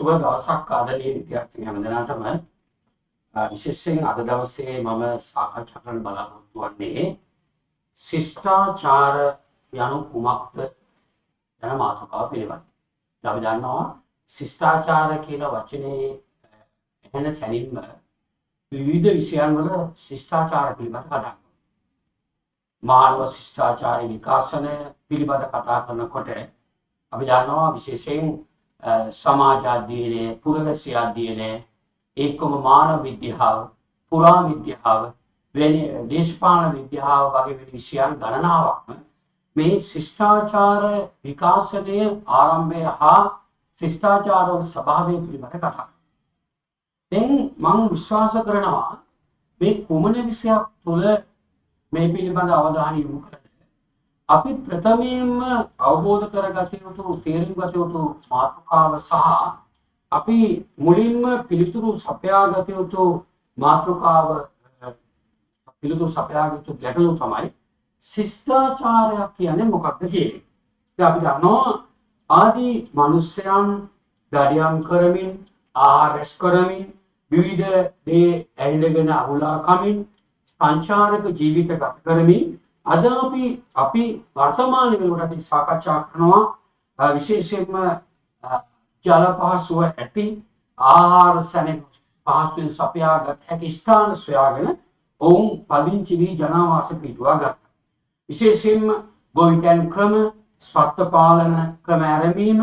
සුබ දවසක් ආදරණීය විද්‍යාර්ථී හැමදෙනාටම විශේෂයෙන් අද දවසේ මම සාකච්ඡා කරන්න බලාපොරොත්තු වෙන්නේ ශිෂ්ටාචාර යනු කුමක්ද යන මාතෘකාව පිළිබඳව. අපි දන්නවා ශිෂ්ටාචාර කියන වචනේ එන සැනින්ම විවිධ විෂයන් වල ශිෂ්ටාචාර පිළිබඳව කතා කරනවා. මානව ශිෂ්ටාචාර විකාශනය පිළිබඳව කතා කරනකොට අපි දන්නවා විශේෂයෙන් සමාජ අධ්‍යයනය, පුරවැසි අධ්‍යයනය, ඒකම මානව විද්‍යාව, පුරා විද්‍යාව, දේශපාලන විද්‍යාව වගේ විෂයන් ගණනාවක්ම මේ ශිෂ්ටාචාර විකාශනයේ ආරම්භය හා ශිෂ්ටාචාර ස්වභාවය පිළිබඳ කතා කරනවා. දැන් මම විශ්වාස කරනවා මේ කුමන විෂයක් තුළ මේ පිළිබඳ අවධානය යොමු කරලා අපි ප්‍රථමයෙන්ම අවබෝධ කරගත යුතු තේරුම් ගත යුතු මාතෘකාව සහ අපි මුලින්ම පිළිතුරු සපයාගත යුතු මාතෘකාව පිළිතුරු සපයාගත යුතු ගැටලුව තමයි ශිෂ්ටාචාරය කියන්නේ මොකක්ද කියන්නේ. ඉතින් අපි දන්නවා ආදී මිනිස්යන් දඩයම් කරමින් ආහාර රැස් කරමින් විවිධ දේ ඇවිල්ගෙන අහුලා කමින් සංචාරක ජීවිත ගත කරමින් අද අපි වර්තමාන වෙනකොට සාකච්ඡා කරනවා විශේෂයෙන්ම ජල පහසුව ඇති ආහාර සැනෙක පහසුවෙන් සපයාගත් හැකි ස්ථාන සොයාගෙන ඔවුන් පදිංචි වී ජනාවාස පිටුවා ගත්තා. විශේෂයෙන්ම ගොවිතැන් ක්‍රම, සත්ත්ව පාලන ක්‍රම ආරම්භීම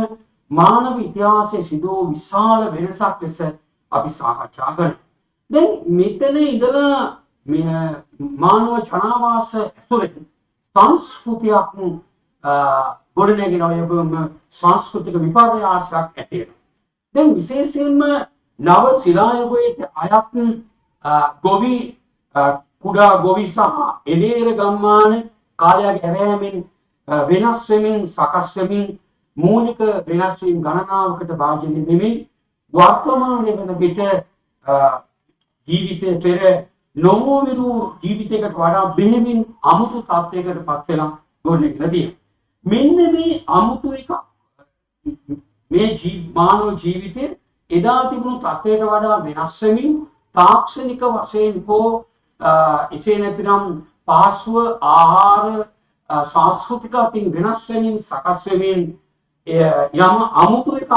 මානව ඉතිහාසයේ සිදු වූ විශාල වෙනසක් ලෙස අපි සාකච්ඡා කරනවා. දැන් මෙතන ඉඳලා මානව ජනාවාස ඇතුළේ සංස්කෘතියක් ගොඩනැගෙනවා, සංස්කෘතික විපර්යාසයක් ඇති වෙනවා. දැන් විශේෂයෙන්ම නව ශිලා යුගයේ අයත් කුඩා ගොවි සහ එළේර ගම්මාන කාලයක් හැරෑමෙන් වෙනස් වෙමින් සකස් වෙමින් මූලික වෙනස් වීම් ගණනාවකට භාජනය වෙමින් වර්තමානයේ වන විට ජීවිතයේ පෙර නොවිරු ජීවිතයකට වඩා බෙහෙමින් අමුතු තත්යකට පත් වෙලා ගොඩනැගිලා තියෙනවා. මෙන්න මේ අමුතු එක මේ මානව ජීවිතයේ එදා තිබුණු තත්යකට වඩා වෙනස් වෙමින් තාක්ෂණික වශයෙන් හෝ එසේ නැතිනම් පහසුව ආහාර සංස්කෘතික අතින් වෙනස් වෙමින් සකස් වෙමින් යම් අමුතු එකක්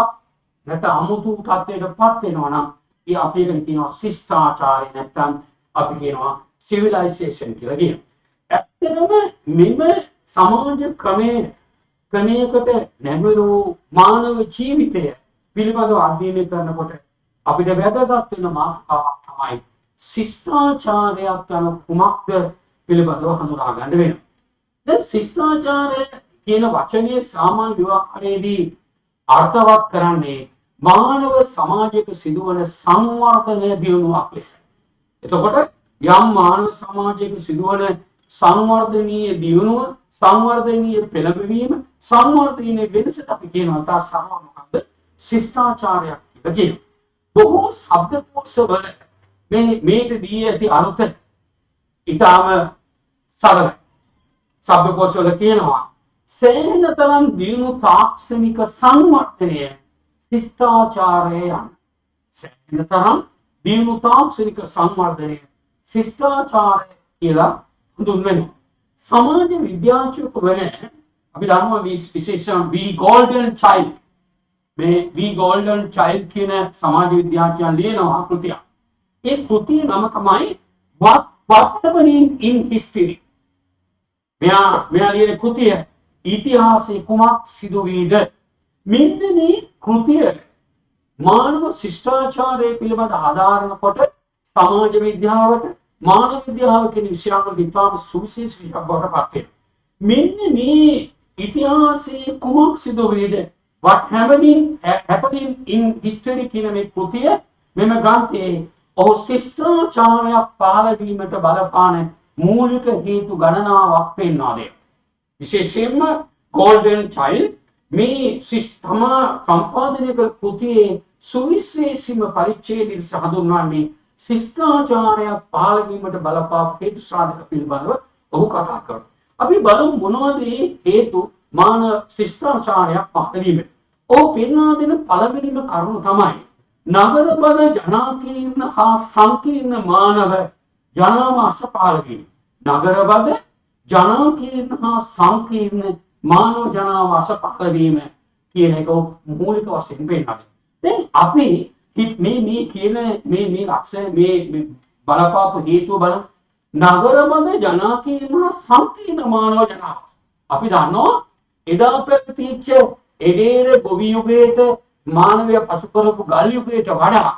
නැත්නම් අමුතු තත්යකට පත් වෙනවා නම් ඒ අපි ඒකට කියනවා ශිෂ්ටාචාරය නැත්නම් අපි කියනවා සිවිලයිසේෂන් කියලා කියනවා. ඇත්තටම මෙම සමාජ ක්‍රමයකට නැඹුරු මානව ජීවිතය පිළිබඳව අධ්‍යයනය කරනකොට අපිට වැදගත් වෙන මාතෘකාවක් තමයි ශිෂ්ටාචාරයක් යන කුමක්ද පිළිබඳව හඳුනා ගන්න වෙනවා. දැන් ශිෂ්ටාචාරය කියන වචනේ සාමාන්‍ය ව්‍යවහාරයේදී අර්ථවත් කරන්නේ මානව සමාජයක සිදුවන සංවර්ධනය දියුණුවක් ලෙස. එතකොට යම් මානව සමාජයක සිදුවන සංවර්ධනීය දියුණුව, සංවර්ධනීය පෙළඹවීම, සංවර්ධනීය වෙනසට අපි කියනවා තා සරල මොකක්ද? ශිෂ්ටාචාරයක් කියලා කියනවා. බොහෝ ශබ්දකෝෂවල මේට දී ඇති අර්ථ ඊටාම සරලයි. ශබ්දකෝෂවල කියනවා සේනතරම් දියුණු තාක්ෂණික සංවර්ධනය ශිෂ්ටාචාරය යන. සේනතරම් දියුණු තාක්ෂණික සංවර්ධනය ශිෂ්ටාචාරය කියලා හඳුන්වනවා. සමාජ විද්‍යාඥයෙකු වෙන අපි දන්නවා විශේෂයෙන් V. Golden Child මේ V. Golden Child කියන සමාජ විද්‍යාඥයන් ලියනවා කෘතියක්. ඒ කෘතියේ නම තමයි What Happening in History. මෙයා ලියන කෘතිය ඉතිහාසයේ කුමක් සිදු වීද? මෙන්න මේ කෘතිය මානව ශිෂ්ටාචාරය පිළිබඳ ආධාරණ කොට සමාජ විද්‍යාවට මානව විද්‍යාව කියන විෂයන් වල ඉතාම සුවිශේෂ විෂයක් බවට පත් වෙනවා. මෙන්න මේ ඉතිහාසයේ කුමක් සිදු වේද? What happening in history කියන මේ කෘතිය මෙම ග්‍රන්ථයේ ඔහු ශිෂ්ටාචාරයක් පහළ වීමට බලපාන මූලික හේතු ගණනාවක් පෙන්වා දෙනවා. විශේෂයෙන්ම Golden Child මේ සිස්ටම සම්පාදනය කළ කෘතියේ සුවිශේෂීම පරිච්ඡේදය හඳුන්වන්නේ ශිෂ්ටාචාරයක් පහළ වීමට බලපාපු හේතු සාධක පිළිබඳව ඔහු කතා කරනවා. අපි බලමු මොනවද හේතු මානව ශිෂ්ටාචාරයක් පහළ වීමට. ඔව් පෙන්වා දෙන පළවෙනිම කරුණ තමයි නගර බද ජනාකීර්ණ හා සංකීර්ණ මානව ජනාව අසපාල වීම. නගර බද ජනාකීර්ණ හා සංකීර්ණ මානව ජනාව අසපාල වීම කියන එක මූලික වශයෙන් පෙන්නනවා. දැන් අපි මේ කියන මේ ලක්ෂණ මේ බලපාපු හේතුව බලමු. නගර බද ජනාකීර්ණ හා සංකීර්ණ මානව ජනාව. අපි දන්නවා එදා පැවතිච්ච එදේර ගොවි යුගයට මානවය පසු කරපු ගල් යුගයට වඩා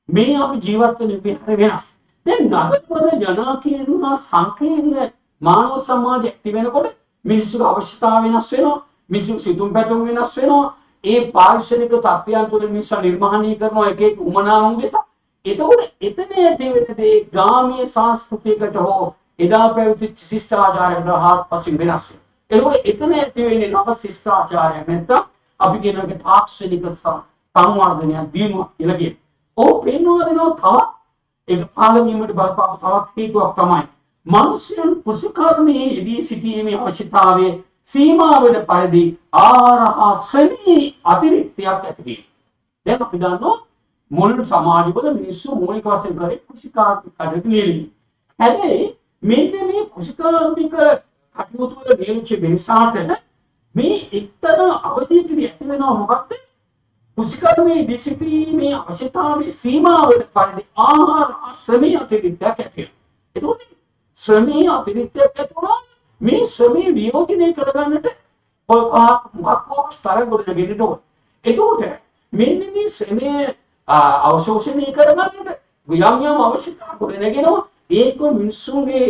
මේ අපි ජීවත් වෙන යුගය හරි වෙනස්. දැන් නගරවල ජනාකීර්ණ සංකීර්ණ මානව සමාජය ඇති වෙනකොට මිනිස්සුගේ අවශ්‍යතාව වෙනස් වෙනවා. මිනිස්සුගේ සිතුම් පැතුම් වෙනස් වෙනවා. ඒ පාරිශ්‍රමික තත්ත්වයන් තුළ මිනිස්සු නිර්මාණය කරන එක උමනාවන් නිසා. එතකොට එතන ඇති වෙන දේ ග්‍රාමීය සංස්කෘතියකට හෝ එදා පැවතිච්ච ශිෂ්ටාචාරයකට හාත්පසින් වෙනස් වෙනවා. එතකොට එතන ඇති වෙන්නේ නව ශිෂ්ටාචාරයක් නැත්නම් අපි කියන එක තාක්ෂණික සංවර්ධනයක් දිනුවක් කියලා කියනවා. ඕක පෙන්වනවා දෙනවා තවත් ඒක පාලනීමට බලපාපු තවත් හේතුවක් තමයි මිනිස්යන් කුසකර්මයේ යෙදී සිටීමේ අවශ්‍යතාවයේ සීමා වෙන පරිදි ආහාර ශ්‍රමී අතිරික්තයක් ඇති වීම. දැන් අපි දන්නවා මුල් සමාජවල මිනිස්සු මූලික වශයෙන් කරේ කුසකාර්මික කටයුතු නියැලීම. හැබැයි මෙන්න මේ කුසකාර්මික කටයුතු වල නියැලිච්ච වෙනසට මේ එක්තරා අවධියකදී ඇති වෙනවා මොකක්ද? කුසකර්මයේ දිසිපීමේ අවශ්‍යතාවයේ සීමා වෙන පරිදි ආහාර ශ්‍රමී අතිරික්තයක් ඇති වෙනවා. එතකොට ශ්‍රමී අතිරික්තයක් ඇති වුණා මේ ශ්‍රමී වියෝජනය කරගන්නට මොකක්ද ස්තර ගොඩනගෙන්නට ඕන. එතකොට මෙන්න මේ ශ්‍රමයේ අවශෝෂණය කරගන්නට යම් අවශ්‍යතා ගොඩනගෙනවා. ඒක මිනිස්සුන්ගේ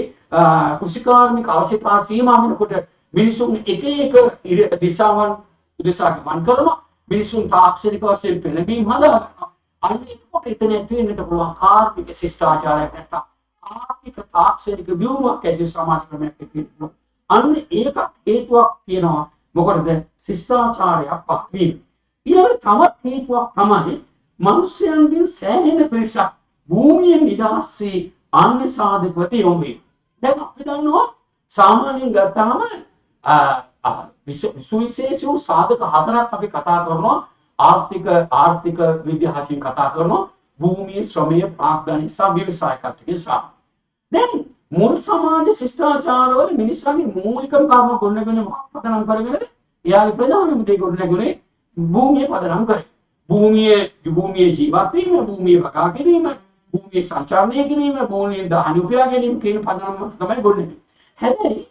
කුසකාර්මික අවශ්‍යතා සීමා වෙනකොට මිනිසුන් එක දිශාවන් උදෙසා ගමන් කරනවා. මිනිසුන් තාක්ෂණික වශයෙන් පෙළඹීම් හදාගන්නවා. අන්න එතකොට එතන ඇති වෙන්නට පුළුවන් කාර්මික ශිෂ්ටාචාරයක් නැත්තම් ආර්ථික තාක්ෂණික දියුණුවක් ඇති සමාජ ක්‍රමයක් තියෙනවා. අන්න ඒකත් හේතුවක් කියනවා. මොකටද? ශිෂ්ටාචාරයක් පහළ වීම. ඊළඟට තවත් හේතුවක් තමයි මිනිස්යන්ගෙන් සෑහෙන පිරිසක් භූමියෙන් නිදහස් වී අන්‍ය සාධකවලට යොමු වීම. දැන් අපි දන්නවා සාමාන්‍යයෙන් ගත්තාම සුවිශේෂී වූ සාධක හතරක් අපි කතා කරනවා. ආර්ථික විද්‍යාවකින් කතා කරනවා. භූමියේ ශ්‍රමය, ප්‍රාග්ධනය සහ ව්‍යවසායකත්වය සහ. දැන් මුල් සමාජ ශිෂ්ටාචාරවල මිනිස්සුන්ගේ මූලිකම කර්ම ගොඩනගෙන පදනම් කරගෙන එයාගේ ප්‍රධානම දේ ගොඩනගුනේ භූමිය පදනම් කරේ. භූමියේ ජීවත් වීම, භූමිය වගා ගැනීම, භූමිය සංචාරණය කිරීම, භූමියෙන් දහන උපයා ගැනීම කියන පදනම තමයි ගොඩනගන්නේ. හැබැයි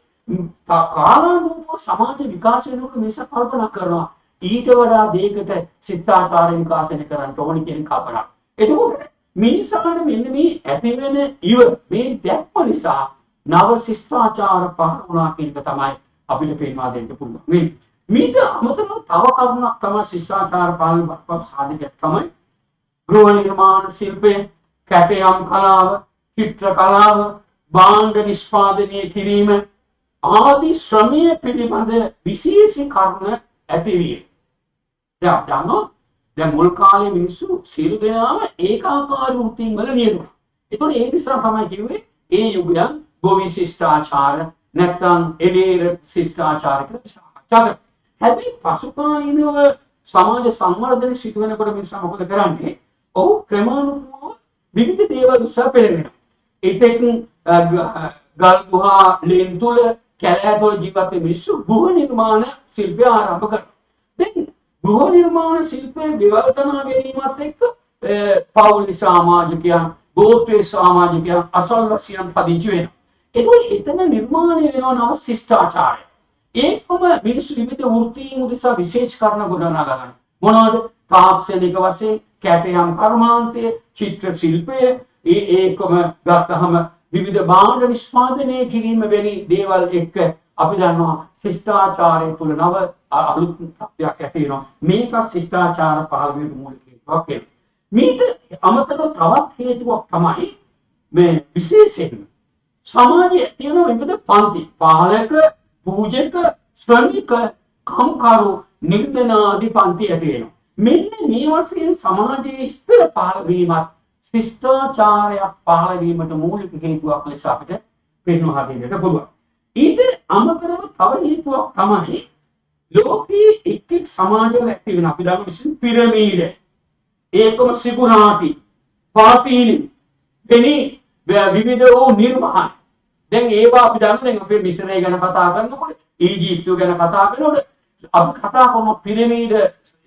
කාලානුරූපව සමාජ විකාශය වෙනකොට මිනිස්සු කල්පනා කරනවා ඊට වඩා දෙයකට ශිෂ්ටාචාර විකාශනය කරන්න ඕනි කියන කල්පනා. එතකොට මිනිසාට මෙන්න මේ ඇති වෙන මේ දැක්ම නිසා නව ශිෂ්ටාචාර පහළ වුණා කියන එක තමයි අපිට පේනවා දෙන්න පුළුවන්. මේක අමතරව තව කරුණක් තමයි ශිෂ්ටාචාර පහළ වීම සාධකයක් තමයි ගෘහ නිර්මාණ ශිල්පය, කැටයම් කලාව, චිත්‍ර කලාව, භාණ්ඩ නිෂ්පාදනය කිරීම ආදී ශ්‍රමයේ පිළිබඳ විශේෂ කරුණ ඇතිවීම. දැන් මුල් කාලේ මිනිස්සු සියලු දෙනාම ඒකාකාරී වෘත්තීන් වල නියුණා. ඒතකොට ඒ නිසා තමයි කිව්වේ ඒ යුගයන් ගොවි ශිෂ්ටාචාර නැත්නම් එළේර ශිෂ්ටාචාර කියලා සාකච්ඡා කරා. හැබැයි පසුකාලීනව සමාජ සංවර්ධන සිදු වෙනකොට මිනිස්සු මොකද කරන්නේ? ඔව් ක්‍රමානුකූලව විවිධ දේවල් උත්සාහ පෙරෙනවා. ඒකෙන් ගල් ගුහා ලෙන් තුල කැලෑතොල ජීවත් වෙන මිනිස්සු ගෘහ නිර්මාණ ශිල්පය ආරම්භ කරනවා. දැන් ගෘහ නිර්මාණ ශිල්පයේ විවර්ධනා ගැනීමත් එක්ක පෞලි සමාජිකයන්, ගෝත්‍රීය සමාජිකයන්, අසල්වැසියන් පදිංචි වෙනවා. එතන නිර්මාණය වෙනවා නව ශිෂ්ටාචාරය. ඒකම මිනිස්සු විවිධ වෘත්තීන් උදෙසා විශේෂ කරන ගොඩනගා ගන්නවා. මොනවද? තාක්ෂණික වශයෙන් කැටයම් කර්මාන්තය, චිත්‍ර ශිල්පය, ඒකම ගත්තහම විවිධ භාණ්ඩ නිෂ්පාදනය කිරීම වැනි දේවල් එක්ක අපි දන්නවා ශිෂ්ටාචාරය තුළ නව අලුත් තත්ත්වයක් ඇති වෙනවා. මේක ශිෂ්ටාචාර පහළ වීම මූලික හේතුවක් වෙනවා. මේක අමතරව තවත් හේතුවක් තමයි මේ විශේෂයෙන් සමාජයේ තියෙන විවිධ පන්ති, පාලක, පූජක, ශ්‍රමික, කම්කරු, නිර්දන ආදී පන්ති ඇති වෙනවා. මෙන්න මේ වශයෙන් සමාජයේ ස්ථිර පහළ වීමත් ශිෂ්ටාචාරයක් පහළ වීමට මූලික හේතුවක් ලෙස අපිට පෙන්වා දෙන්නට පුළුවන්. ඊට අමතරව තව හේතුවක් තමයි ලෝකයේ එක් එක් සමාජවල ඇති වෙන අපි දන්න විශේෂ පිරමීඩ, ඒකම සිගුරාටි, පාතීනි, වෙනි විවිධ වූ නිර්මාණ. දැන් ඒවා අපි දන්න දැන් අපේ මිස්රය ගැන කතා කරනකොට, ඊජිප්තුව ගැන කතා කරනකොට අපි කතා කරන පිරමීඩ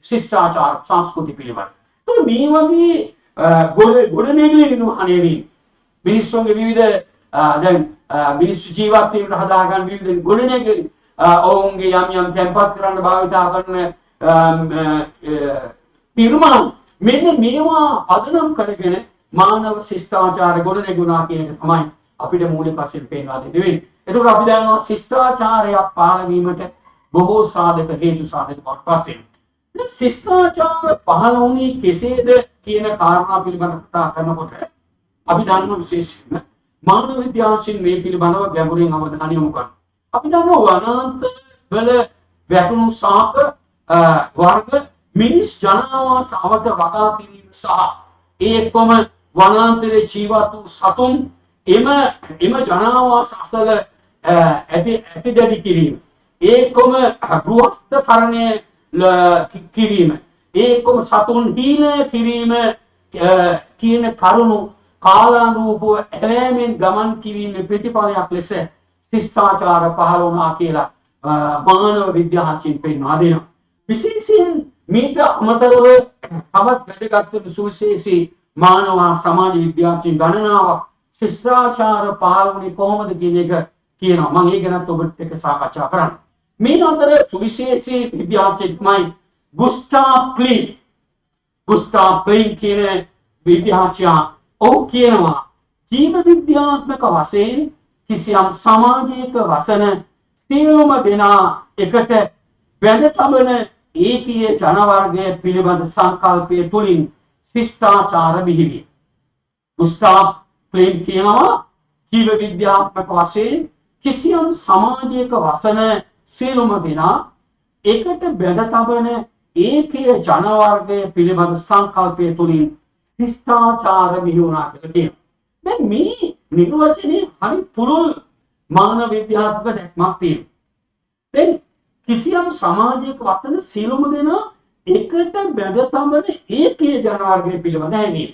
ශිෂ්ටාචාර සංස්කෘති පිළිබඳ. ඒත් මේ වගේ ගොඩනැගිලි නිර්මාණය වීම මිනිස්සුන්ගේ විවිධ දැන් මිනිස්සු ජීවත් වීමට හදාගන්න විවිධ ගොඩනැගිලි ඔවුන්ගේ යම් තැන්පත් කරන්න භාවිතා කරන නිර්මාණ මෙන්න මේවා පදනම් කරගෙන මානව ශිෂ්ටාචාර ගොඩනැගුණා කියන එක තමයි අපිට මූලික වශයෙන් පේනවා දෙන්නේ. එතකොට අපි දන්නවා ශිෂ්ටාචාරයක් පහළ වීමට බොහෝ සාධක හේතු සාධක බවට පත් වෙනවා. ශිෂ්ටාචාර පහළ වුණේ කෙසේද කියන කාරණා පිළිබඳව කතා කරනකොට අපි දන්නවා විශේෂයෙන්ම මානව විද්‍යාඥයින් මේ පිළිබඳව ගැඹුරින් අවධානය යොමු කරනවා. අපි දන්නවා වනාන්තර වල වැටුණු ශාක වර්ග මිනිස් ජනාවාස අවට වගා කිරීම සහ ඒකම වනාන්තරයේ ජීවත් වූ සතුන් එම ජනාවාස අසල ඇති දැඩි කිරීම, ඒකම ගෘහස්ථකරණය කිරීම, ඒකම සතුන් හීනය කිරීම කියන කරුණු කාලානුරූපව ඇවෑමෙන් ගමන් කිරීමේ ප්‍රතිඵලයක් ලෙස ශිෂ්ටාචාර පහළ වුණා කියලා මානව විද්‍යාඥයින් පෙන්වා දෙනවා. විශේෂයෙන් මීට අමතරව තවත් වැදගත් සුවිශේෂී මානව සමාජ විද්‍යාඥයින් ගණනාවක් ශිෂ්ටාචාර පහළ වුණේ කොහොමද කියන එක කියනවා. මම ඒක ගැනත් ඔබට එක සාකච්ඡා කරන්න. මේ අතර සුවිශේෂී විද්‍යාඥයෙක් තමයි ගුස්ටාව් ක්ලීන් කියන විද්‍යාඥයා. ඔහු කියනවා ජීව විද්‍යාත්මක වශයෙන් කිසියම් සමාජයක වසන සියලුම දෙනා එකට බැඳ තබන ඒකීය ජන වර්ගය පිළිබඳ සංකල්පය තුලින් ශිෂ්ටාචාර බිහිවිය. ගුස්ටාව් ක්ලීන් කියනවා ජීව විද්‍යාත්මක වශයෙන් කිසියම් සමාජයක වසන සියලුම දෙනා එකට බැඳ තබන ඒකීය ජන වර්ගය පිළිබඳ සංකල්පය තුලින් ශිෂ්ටාචාර බිහි වුණා කියලා කියනවා. දැන් මේ නිර්වචනයේ හරි පුළුල් මානව විද්‍යාත්මක දැක්මක් තියෙනවා. දැන් කිසියම් සමාජයක වසන සියලුම දෙනා එකට බැඳ තබන ඒකීය ජන වර්ගය පිළිබඳ හැඟීම.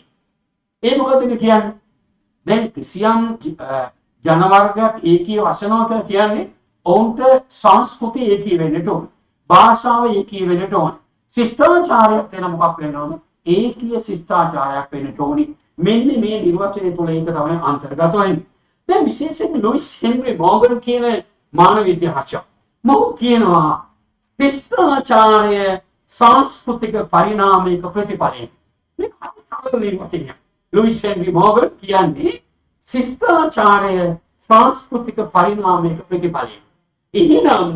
ඒ මොකද කියන්නේ? දැන් කිසියම් ජන වර්ගයක් ඒකීය වසනවා කියලා කියන්නේ ඔවුන්ට සංස්කෘතිය ඒකීය වෙන්නට ඕන. භාෂාව ඒකීය වෙන්නට ඕන. ශිෂ්ටාචාරයක් වෙන මොකක් වෙන්න ඕන? ඒකීය ශිෂ්ටාචාරයක් වෙන්නට ඕනි. මෙන්න මේ නිර්වචනය තුළ ඒක තමයි අන්තර්ගත වෙන්නේ. දැන් විශේෂයෙන් ලුයිස් හෙන්රි මෝගන් කියන මානව විද්‍යාඥයා මොහු කියනවා ශිෂ්ටාචාරය සංස්කෘතික පරිණාමයක ප්‍රතිඵලයක්. මේක හරි සරල නිර්වචනයක්. ලුයිස් හෙන්රි මෝගන් කියන්නේ ශිෂ්ටාචාරය සංස්කෘතික පරිණාමයක ප්‍රතිඵලයක්. එහෙනම්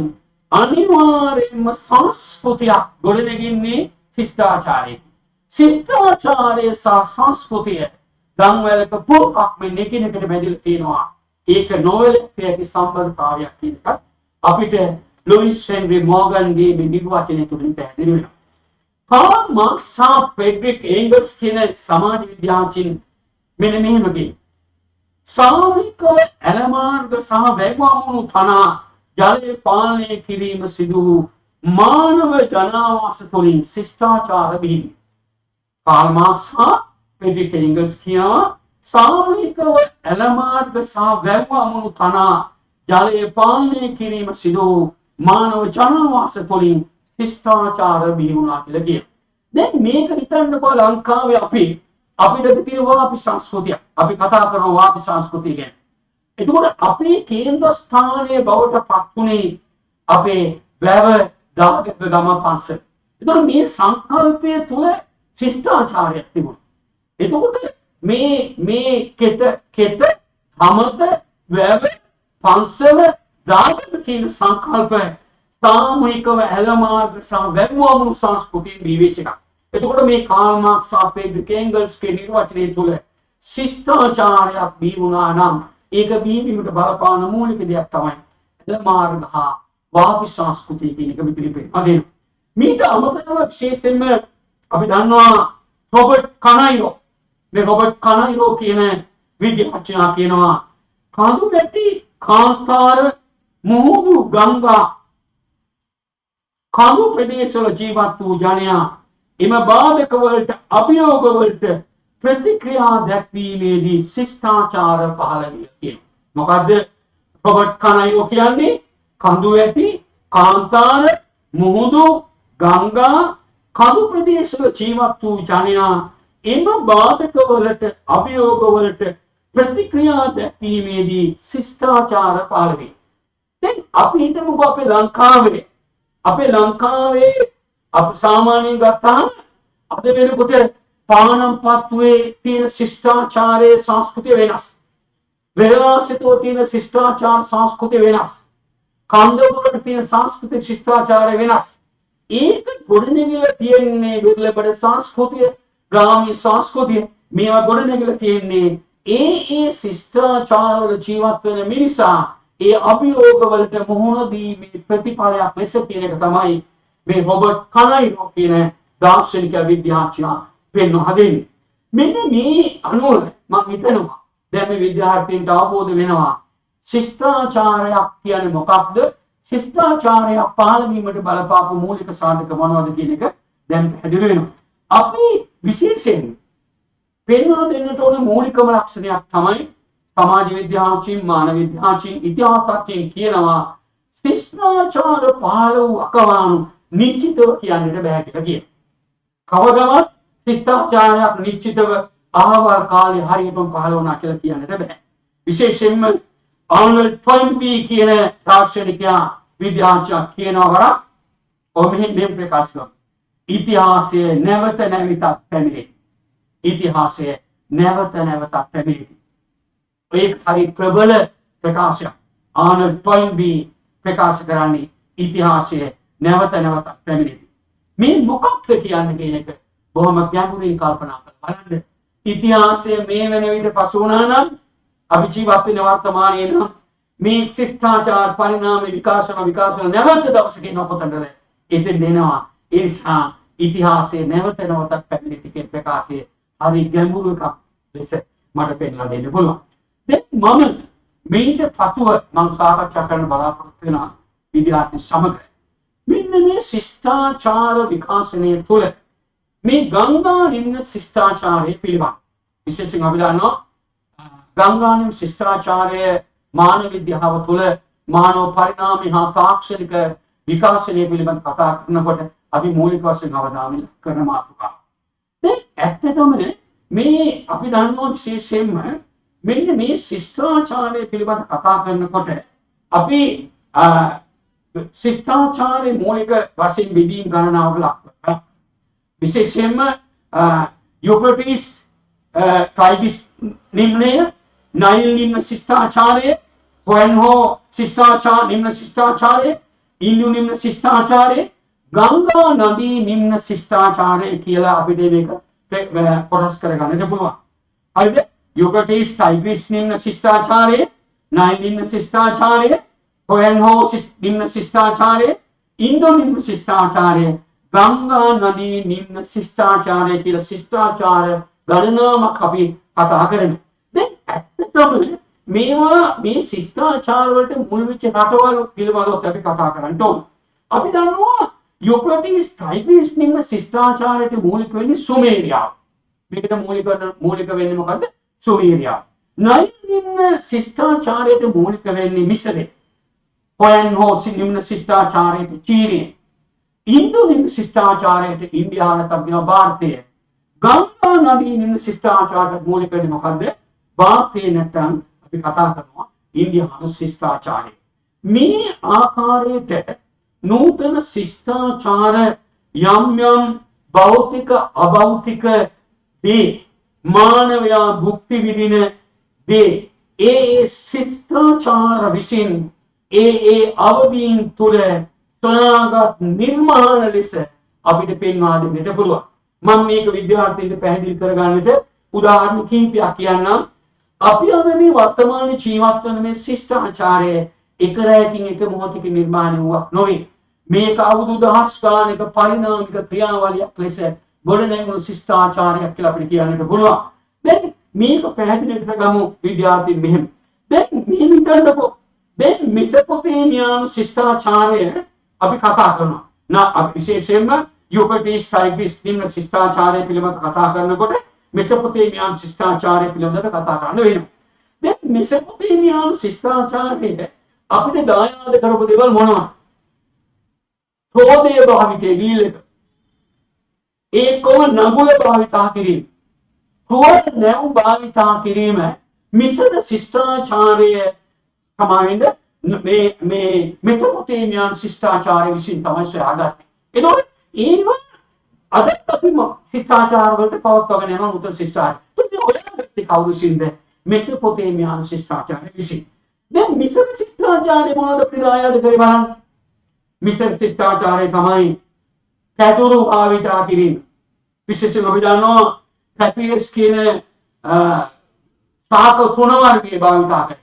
අනිවාර්යයෙන්ම සංස්කෘතියක් ගොඩනැගෙන්නේ ශිෂ්ටාචාරයෙන්. ශිෂ්ටාචාරය සහ සංස්කෘතිය ගම්වැලක පුරුකක් මෙන්න එකිනෙකට බැඳිලා තියෙනවා. ඒක නොවැළැක්විය සම්බන්ධතාවයක් කියන එකත් අපිට ලුයිස් හෙන්රි මෝගන්ගේ මේ නිර්වචනය තුළින් පැහැදිලි වෙනවා. කාල් මාක්ස් සහ ෆ්‍රෙඩරික් ඒන්ගල්ස් කියන සමාජ විද්‍යාඥයින් මෙන්න මෙහෙම කියනවා. සාමූහික ඇලමාර්ග සහ වැග්වමුණු තනා ජලය පාලනය කිරීම සිදු වූ මානව ජනාවාස තුළින් ශිෂ්ටාචාර බිහිවීම. කාල් මාක්ස් සහ ෆ්‍රෙඩරික් ඒන්ගල්ස් කියනවා සාමූහිකව ඇලමාර්ග සහ වැග්වමුණු තනා ජලය පාලනය කිරීම සිදු වූ මානව ජනාවාස තුළින් ශිෂ්ටාචාර බිහි වුණා කියලා කියනවා. දැන් මේක හිතන්නකෝ ලංකාවේ අපිට තියෙන වාපි සංස්කෘතිය. අපි කතා කරන වාපි සංස්කෘතිය ගැන. එතකොට අපේ කේන්ද්‍ර ස්ථානයේ බවට පත් වුණේ අපේ වැව දාගැබ ගම පන්සල. එතකොට මේ සංකල්පය තුළ ශිෂ්ටාචාරයක් තිබුණා. එතකොට මේ කෙත කමත වැව පන්සල දාගැබ කියන සංකල්ප සාමූහිකව ඇලමාර්ග සහ වැග්වමුණු සංස්කෘතිය බිහිවෙච්ච එකක්. එතකොට මේ කාල් මාක්ස් සහ ෆ්‍රෙඩරික් ඒන්ගල්ස්ගේ නිර්වචනය තුළ ශිෂ්ටාචාරයක් බිහි වුණා නම් ඒක බිහිවීමට බලපාන මූලික දෙයක් තමයි ඇලමාර්ග හා වාපි සංස්කෘතිය කියන එක පිළිපෙළනවා. මීට අමතරව විශේෂයෙන්ම අපි දන්නවා රොබර්ට් කනයිරෝ. මේ රොබර්ට් කනයිරෝ කියන විද්‍යාඥයා කියනවා කඳු වැටි කාන්තාර මුහුදු ගංගා කඳු ප්‍රදේශවල ජීවත් වූ ජනයා එම බාධක වලට අභියෝග වලට ප්‍රතික්‍රියා දැක්වීමේදී ශිෂ්ටාචාර පහළ විය. මොකද්ද රොබර්ට් කනයිරෝ කියන්නේ? කඳු වැටි, කාන්තාර, මුහුදු, ගංගා, කඳු ප්‍රදේශවල ජීවත් වූ ජනයා එම බාධක වලට අභියෝග වලට ප්‍රතික්‍රියා දැක්වීමේදී ශිෂ්ටාචාර පහළ වේ. දැන් අපි හිතමුකෝ අපේ ලංකාවේ අපි සාමාන්‍යයෙන් ගත්තාම අද වෙනකොට පානම්පත්තුවේ තියෙන ශිෂ්ටාචාරයේ සංස්කෘතිය වෙනස්. වෙරළාසිතෝ තියෙන ශිෂ්ටාචාර සංස්කෘතිය වෙනස්. කන්දපුරට තියෙන සංස්කෘතික ශිෂ්ටාචාරය වෙනස්. ඒක ගොඩනැගිලා තියෙන්නේ විරලබඩ සංස්කෘතිය, ග්‍රාමීය සංස්කෘතිය. මේවා ගොඩනැගිලා තියෙන්නේ ඒ ශිෂ්ටාචාරවල ජීවත් වෙන මිනිසා ඒ අභියෝග වලට මුහුණ දීමේ ප්‍රතිඵලයක් ලෙස කියන එක තමයි මේ රොබර්ට් කනයිරෝ කියන දාර්ශනික විද්‍යාඥයා පෙන්වන හදන්නේ. මෙන්න මේ අනුව මම හිතනවා දැන් මේ විද්‍යාර්ථීන්ට අවබෝධ වෙනවා ශිෂ්ටාචාරයක් කියන්නේ මොකක්ද? ශිෂ්ටාචාරයක් පහළ වීමට බලපාපු මූලික සාධක මොනවද කියන එක දැන් පැහැදිලි වෙනවා. අපි විශේෂයෙන් පෙන්වා දෙන්නට ඕන මූලිකම ලක්ෂණයක් තමයි සමාජ විද්‍යාඥයින්, මානව විද්‍යාඥයින්, ඉතිහාසඥයින් කියනවා ශිෂ්ටාචාර පහළ වූ අකවානු නිශ්චිතව කියන්නට බෑ කියලා කියනවා. කවදාවත් ශිෂ්ටාචාරයක් නිශ්චිතව ආවල් කාලේ හරියටම පහළ වුණා කියලා කියන්නට බෑ. විශේෂයෙන්ම ආනල්ඩ් ටොයින්බී කියන දාර්ශනිකයා විද්‍යාඥයා කියනවා වරක් මෙහෙම ප්‍රකාශ කරනවා. ඉතිහාසය නැවත නැවතත් පැමිණේ. ඉතිහාසය නැවත නැවතත් පැමිණේ. ඒක හරි ප්‍රබල ප්‍රකාශයක්. ආනල්ඩ් ටොයින්බී ප්‍රකාශ කරන්නේ ඉතිහාසය නැවත නැවතත් පැමිණේ. මේ මොකක්ද කියන්නේ කියන එක බොහොම ගැඹුරින් කල්පනා කරලා බලන්න. ඉතිහාසය මේ වෙන විට පසු වුණා නම් අපි ජීවත් වෙන වර්තමානයේ නම් මේ ශිෂ්ටාචාර පරිණාම විකාශන නැවත දවසකින් අපතනද එතෙන් එනවා. ඒ නිසා ඉතිහාසයේ නැවත නැවතත් පැමිණෙති කියන ප්‍රකාශය හරි ගැඹුරු එකක් ලෙස මට පෙන්නලා දෙන්න පුළුවන්. දැන් මම මේක පසුව මම සාකච්ඡා කරන්න බලාපොරොත්තු වෙන විද්‍යාර්ථී සමග මෙන්න මේ ශිෂ්ටාචාර විකාශනය තුළ මේ ගංගා නිම්න ශිෂ්ටාචාරය පිළිබඳ විශේෂයෙන් අපි දන්නවා ගංගා නිම්න ශිෂ්ටාචාරය මානව විද්‍යාව තුළ මානව පරිණාමය හා තාක්ෂණික විකාශනය පිළිබඳ කතා කරනකොට අපි මූලික වශයෙන් අවධානය කරන මාතෘකාව. දැන් ඇත්තටම මේ අපි දන්නවා විශේෂයෙන්ම මෙන්න මේ ශිෂ්ටාචාරය පිළිබඳ කතා කරනකොට අපි ශිෂ්ටාචාරයේ මූලික වශයෙන් විදීම් ගණනාවක ලක්වනවා. විශේෂයෙන්ම යුප්‍රටිස් ටයිග්‍රිස් නිම්නය, නයිල් නිම්න ශිෂ්ටාචාරය, හොයන්හෝ ශිෂ්ටාචාර නිම්න ශිෂ්ටාචාරය, ඉන්දු නිම්න ශිෂ්ටාචාරය, ගංගා නදී නිම්න ශිෂ්ටාචාරය කියලා අපිට මේක කොටස් කරගන්නට පුළුවන්. හරිද? යුප්‍රටිස් ටයිග්‍රිස් නිම්න ශිෂ්ටාචාරය, නයිල් නිම්න ශිෂ්ටාචාරය, හොයන්හෝ නිම්න ශිෂ්ටාචාරය, ඉන්දු නිම්න ශිෂ්ටාචාරය, ගංගා නදී නිම්න ශිෂ්ටාචාරය කියලා ශිෂ්ටාචාර ගණනාවක් අපි කතා කරනවා. දැන් ඇත්තටම මේවා මේ ශිෂ්ටාචාර වලට මුල් වෙච්ච රටවල් පිළිබඳව අපි කතා කරන්න ඕන. අපි දන්නවා යුප්‍රටිස් ටයිග්‍රිස් නිම්න ශිෂ්ටාචාරයට මූලික වෙන්නේ සුමේරියාව. මේකට මූලික වෙන්නේ මොකද්ද? සුමේරියාව. නයිල් නිම්න ශිෂ්ටාචාරයට මූලික වෙන්නේ මිසරය. හොයන්හෝ නිම්න ශිෂ්ටාචාරයට චීනය. ඉන්දු නිම්න ශිෂ්ටාචාරයට ඉන්දියාව නැත්නම් ಭಾರತය. ගංගා නදී නිම්න ශිෂ්ටාචාරයට මූලික වෙන්නේ මොකද්ද? ಭಾರತය නැත්නම් අපි කතා කරනවා ඉන්දියානු ශිෂ්ටාචාරය. මේ ආකාරයට නූතන ශිෂ්ටාචාර යම් භෞතික අභෞතික දේ මානවයා භුක්ති විඳින දේ ඒ ශිෂ්ටාචාර විසින් ඒ අවදීන් තුළ සොයාගත් නිර්මාණ ලෙස අපිට පෙන්වා දෙන්නට පුළුවන්. මම මේක විද්‍යාර්ථීන්ට පැහැදිලි කරගන්නට උදාහරණ කිහිපයක් කියන්නම්. අපි අද මේ වර්තමාන ජීවත් වන මේ ශිෂ්ටාචාරය එක රැයකින් එක මොහොතකින් නිර්මාණය වූවක් නොවේ. මේක අවුරුදු දහස් ගානක පරිණාමික ක්‍රියාවලියක් ලෙස ගොඩනැගුණු ශිෂ්ටාචාරයක් කියලා අපිට කියන්නට පුළුවන්. දැන් මේක පැහැදිලි කරගමු විද්‍යාර්ථීන් මෙහෙම. දැන් මෙහෙම හිතන්නකෝ. දැන් මෙසොපොතේමියානු ශිෂ්ටාචාරය අපි කතා කරනවා. විශේෂයෙන්ම යුපිටීස් ටයිග්‍රිස් නිම්න ශිෂ්ටාචාරය පිළිබඳව කතා කරනකොට මෙසොපොතේමියානු ශිෂ්ටාචාරය පිළිබඳව කතා කරන්න වෙනවා. දැන් මෙසොපොතේමියානු ශිෂ්ටාචාරයේ අපිට දායාද කරපු දේවල් මොනවද? රෝදය භාවිතයේ වීල් එක. ඒකම නගුල භාවිතා කිරීම. රුවන් නැව් භාවිතා කිරීම මිසර ශිෂ්ටාචාරය තමයි මේ මෙසොපොතේමියානු ශිෂ්ටාචාරය විසින් තමයි සොයාගත්තේ. එතකොට ඒව අද අපි ශිෂ්ටාචාර වලට පවත්වාගෙන යන උත්තර ශිෂ්ටාචාරය. මේ හොයාගත්තේ කවුරු විසින්ද? මෙසොපොතේමියානු ශිෂ්ටාචාරය විසින්. දැන් මිසර ශිෂ්ටාචාරය මොනවද ප්‍රදායාද කරේ බලන්න. මිසර ශිෂ්ටාචාරය තමයි පැදුරු භාවිතා කිරීම. විශේෂයෙන්ම අපි දන්නවා පැපිරස් කියන ශාක තුන වර්ගයේ භාවිතා කරේ.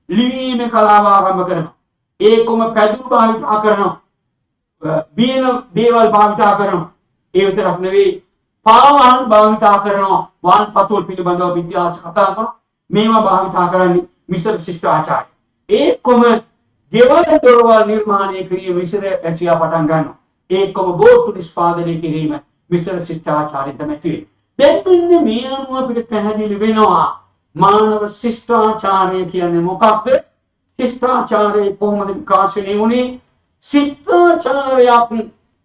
ලිවීමේ කලාව ආරම්භ කරනවා. ඒකම පැදුරු භාවිතා කරනවා. බියන දේවල් භාවිතා කරනවා. ඒ විතරක් නෙවෙයි පාවහන් භාවිතා කරනවා. වාන් පතුල් පිළිබඳව ඉතිහාස කතා කරනවා. මේවා භාවිතා කරන්නේ මිසර ශිෂ්ටාචාරය. ඒකම ගෙවල් දොරවල් නිර්මාණය කිරීම මිසර ඇසියා පටන් ගන්නවා. ඒකම බෝට්ටු නිෂ්පාදනය කිරීම මිසර ශිෂ්ටාචාරය තමයි තියෙන්නේ. දැන් මෙන්න මේ අනුව අපිට පැහැදිලි වෙනවා මානව ශිෂ්ටාචාරය කියන්නේ මොකක්ද? ශිෂ්ටාචාරය කොහොමද විකාශනය වුණේ? ශිෂ්ටාචාරයක්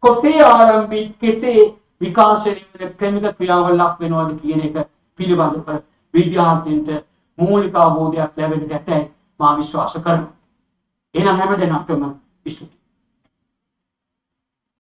කොසේ ආරම්භී කෙසේ විකාශනය වෙන ක්‍රමික ක්‍රියාවලියක් වෙනවද කියන එක පිළිබඳව විද්‍යාර්ථීන්ට මූලික අවබෝධයක් ලැබෙන්නට ඇතැයි මා විශ්වාස කරනවා. එහෙනම් හැමදෙනාටම ස්තුතියි.